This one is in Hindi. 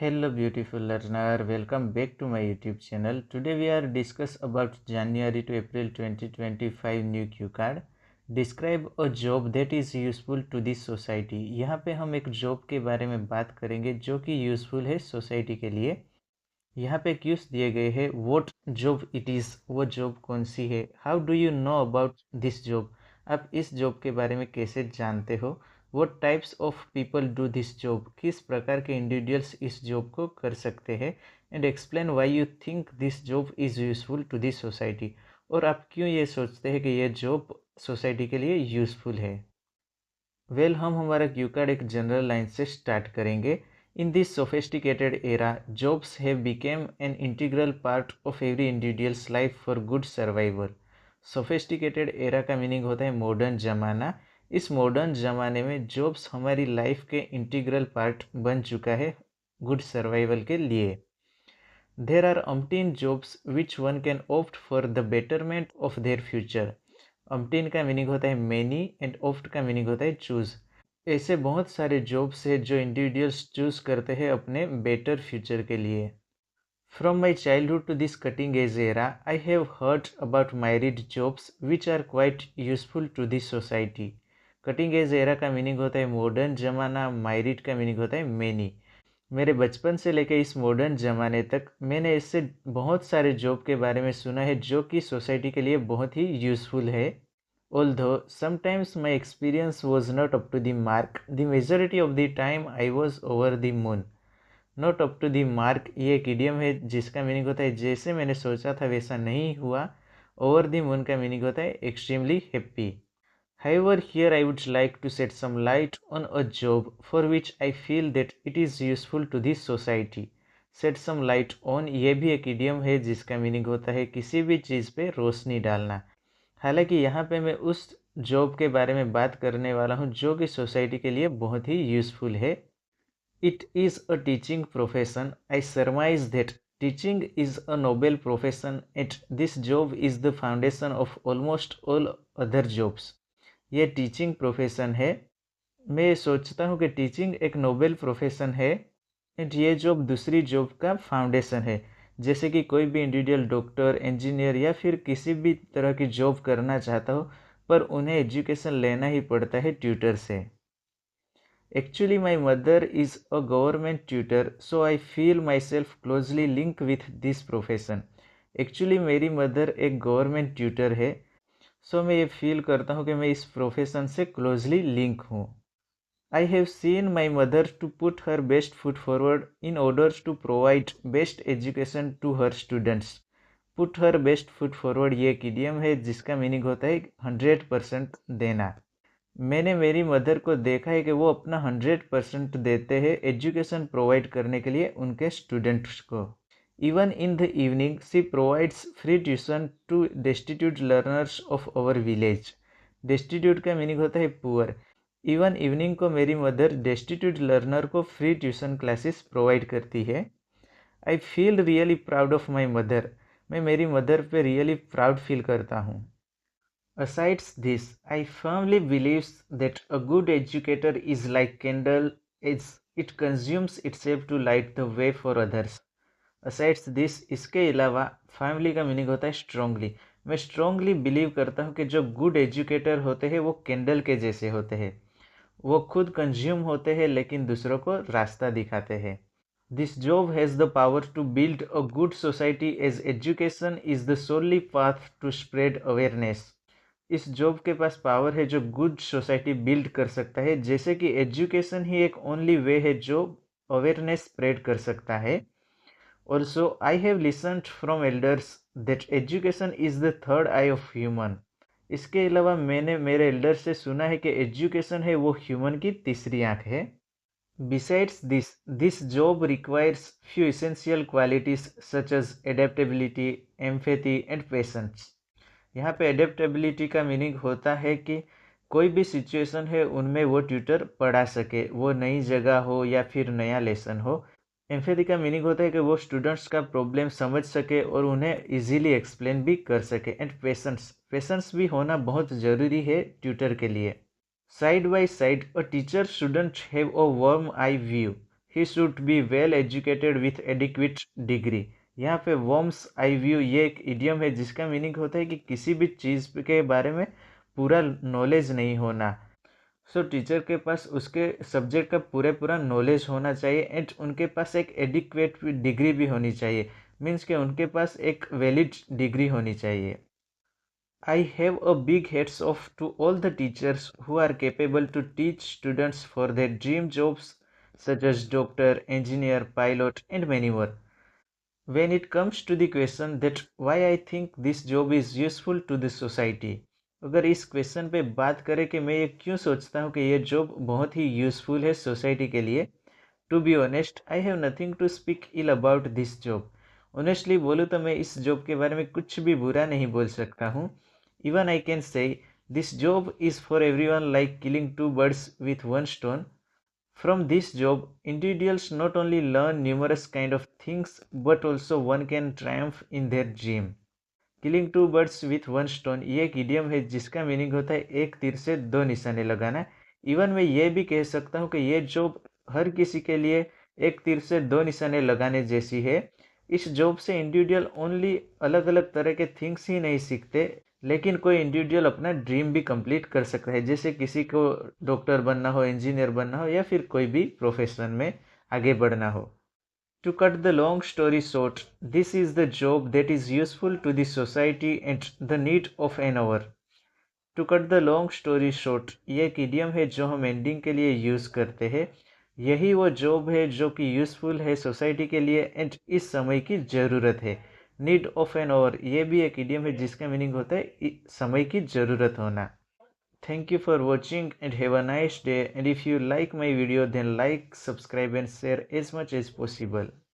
Hello beautiful learner, welcome back to my YouTube channel. Today we are discuss about January to April 2025 new Q card. Describe a job that is useful to this society. यहाँ पे हम एक जॉब के बारे में बात करेंगे जो कि यूज़फुल है सोसाइटी के लिए। यहाँ पे क्यूज दिए गए हैं, व्हाट जॉब इट इज़, वो जॉब कौन सी है, how do you know about this job, आप इस जॉब के बारे में कैसे जानते हो, what types of people do this job, किस प्रकार के इंडिविजुअल्स इस जॉब को कर सकते हैं, and explain why you think this job is useful to this society, और आप क्यों ये सोचते हैं कि ये जॉब सोसाइटी के लिए यूज़फुल है। हम हमारा क्यू कार्ड एक जनरल लाइन से स्टार्ट करेंगे। In this sophisticated era, jobs have become an integral part of every individual's life for good survival. Sophisticated era का मीनिंग होता है मॉडर्न ज़माना। इस मॉडर्न ज़माने में जॉब्स हमारी लाइफ के इंटीग्रल पार्ट बन चुका है गुड सर्वाइवल के लिए। There are umpteen jobs which one can opt for the betterment of their future. umpteen का मीनिंग होता है मैनी एंड opt का मीनिंग होता है चूज़। ऐसे बहुत सारे जॉब्स हैं जो इंडिविजुअल्स चूज़ करते हैं अपने बेटर फ्यूचर के लिए। From my childhood to this cutting edge era I have heard about married jobs which are quite useful to this society. Cutting edge era का मीनिंग होता है मॉडर्न ज़माना, मैरिड का मीनिंग होता है मैनी। मेरे बचपन से लेकर इस मॉडर्न ज़माने तक मैंने इससे बहुत सारे जॉब के बारे में सुना है जो कि सोसाइटी के लिए बहुत ही यूज़फुल है। Although sometimes my experience was not up to the mark, the majority of the time I was over the moon. Not up to the mark ये एक idiom है जिसका मीनिंग होता है जैसे मैंने सोचा था वैसा नहीं हुआ। Over the moon का मीनिंग होता है extremely happy. However, here I would like to shed some light on a job for which I feel that it is useful to this society. Shed some light on ये भी एक idiom है जिसका मीनिंग होता है किसी भी चीज़ पे रोशनी डालना। हालांकि यहाँ पे मैं उस जॉब के बारे में बात करने वाला हूँ जो कि सोसाइटी के लिए बहुत ही यूज़फुल है। It is a teaching profession. I सरमाइज that teaching is a noble profession at this job is the foundation of almost all other jobs. ये टीचिंग प्रोफेशन है। मैं सोचता हूँ कि टीचिंग एक नोबल प्रोफेशन है एंड ये जॉब दूसरी जॉब का फाउंडेशन है। जैसे कि कोई भी इंडिविजुअल डॉक्टर, इंजीनियर या फिर किसी भी तरह की जॉब करना चाहता हो पर उन्हें एजुकेशन लेना ही पड़ता है ट्यूटर से। Actually my mother is a government tutor so I feel my self closely link with this profession. Actually मेरी मदर एक गवर्नमेंट ट्यूटर है, सो मैं ये फील करता हूँ कि मैं इस प्रोफेशन से क्लोजली लिंक हूँ। I have seen my mother to put her best foot forward in order to provide best education to her students. Put her best foot forward ये एक idiom है जिसका मीनिंग होता है 100% देना। मैंने मेरी मदर को देखा है कि वो अपना 100% देते हैं एजुकेशन प्रोवाइड करने के लिए उनके स्टूडेंट्स को। Even in the evening, she provides free tuition to destitute learners of our village. Destitute का मीनिंग होता है पुअर। इवन इवनिंग को मेरी मदर डेस्टिट्यूट लर्नर को फ्री ट्यूशन क्लासेस प्रोवाइड करती है। I feel really proud of my mother. मैं मेरी मदर पे रियली प्राउड फील करता हूँ। Asides this I firmly believes that a good educator is like candle is it consumes itself to light the way for others. Asides this इसके अलावा फैमिली का मीनिंग होता है स्ट्रांगली। मैं स्ट्रांगली बिलीव करता हूँ कि जो गुड एजुकेटर होते हैं वो कैंडल के जैसे होते हैं। वो खुद कंज्यूम होते हैं लेकिन दूसरों को रास्ता दिखाते हैं। This job has the power to build a good society as education is the only path to spread awareness. इस जॉब के पास पावर है जो गुड सोसाइटी बिल्ड कर सकता है, जैसे कि एजुकेशन ही एक ओनली वे है जो अवेयरनेस स्प्रेड कर सकता है। Also I have listened from elders that education is the third I of human. इसके अलावा मैंने मेरे एल्डर से सुना है कि एजुकेशन है वो ह्यूमन की तीसरी आंख है। Besides this job requires few essential qualities such as adaptability, empathy and patience. यहाँ पे एडेप्टेबिलिटी का मीनिंग होता है कि कोई भी सिचुएशन है उनमें वो ट्यूटर पढ़ा सके, वो नई जगह हो या फिर नया लेसन हो। एम्पैथी का मीनिंग होता है कि वो स्टूडेंट्स का प्रॉब्लम समझ सके और उन्हें इजीली एक्सप्लेन भी कर सके। एंड पेशेंस भी होना बहुत ज़रूरी है ट्यूटर के लिए। Side by side a teacher should have a worm eye view he should be well educated with adequate degree. यहाँ पे वर्म्स आई व्यू ये एक इडियम है जिसका मीनिंग होता है कि किसी भी चीज़ के बारे में पूरा नॉलेज नहीं होना। सो टीचर के पास उसके सब्जेक्ट का पूरा नॉलेज होना चाहिए एंड उनके पास एक एडिक्वेट डिग्री भी होनी चाहिए, मीन्स कि उनके पास एक वैलिड डिग्री होनी चाहिए। I have a big hats off to all the teachers who are capable to teach students for their dream jobs such as doctor, engineer, pilot and many more. When it comes to the question that why I think this job is useful to the society, अगर इस क्वेश्चन पे बात करें कि मैं ये क्यों सोचता हूँ कि ये जॉब बहुत ही यूजफुल है सोसाइटी के लिए, to be honest I have nothing to speak ill about this job. Honestly बोलूँ तो मैं इस जॉब के बारे में कुछ भी बुरा नहीं बोल सकता हूँ। Even I can say this job is for everyone like killing two birds with one stone. From this job, individuals not only learn numerous kind of things but also one can triumph in their dream. Killing two birds with one stone ये एक इडियम है जिसका मीनिंग होता है एक तीर से दो निशाने लगाना। इवन मैं ये भी कह सकता हूँ कि ये जॉब हर किसी के लिए एक तीर से दो निशाने लगाने जैसी है। इस जॉब से इंडिविजुअल ओनली अलग अलग तरह के थिंग्स ही नहीं सीखते, लेकिन कोई इंडिविजुअल अपना ड्रीम भी कंप्लीट कर सकता है, जैसे किसी को डॉक्टर बनना हो, इंजीनियर बनना हो या फिर कोई भी प्रोफेशन में आगे बढ़ना हो। To cut the long story short, this is the job that is useful to the society and the need of an hour. To cut the long story short, ये एक idiom है जो हम एंडिंग के लिए यूज़ करते हैं। यही वो जॉब है जो कि यूज़फुल है सोसाइटी के लिए एंड इस समय की ज़रूरत है। नीड ऑफ एन आवर ये भी एक idiom है जिसका मीनिंग होता है समय की ज़रूरत होना। Thank you for watching and have a nice day, and if you like my video then like, subscribe and share as much as possible.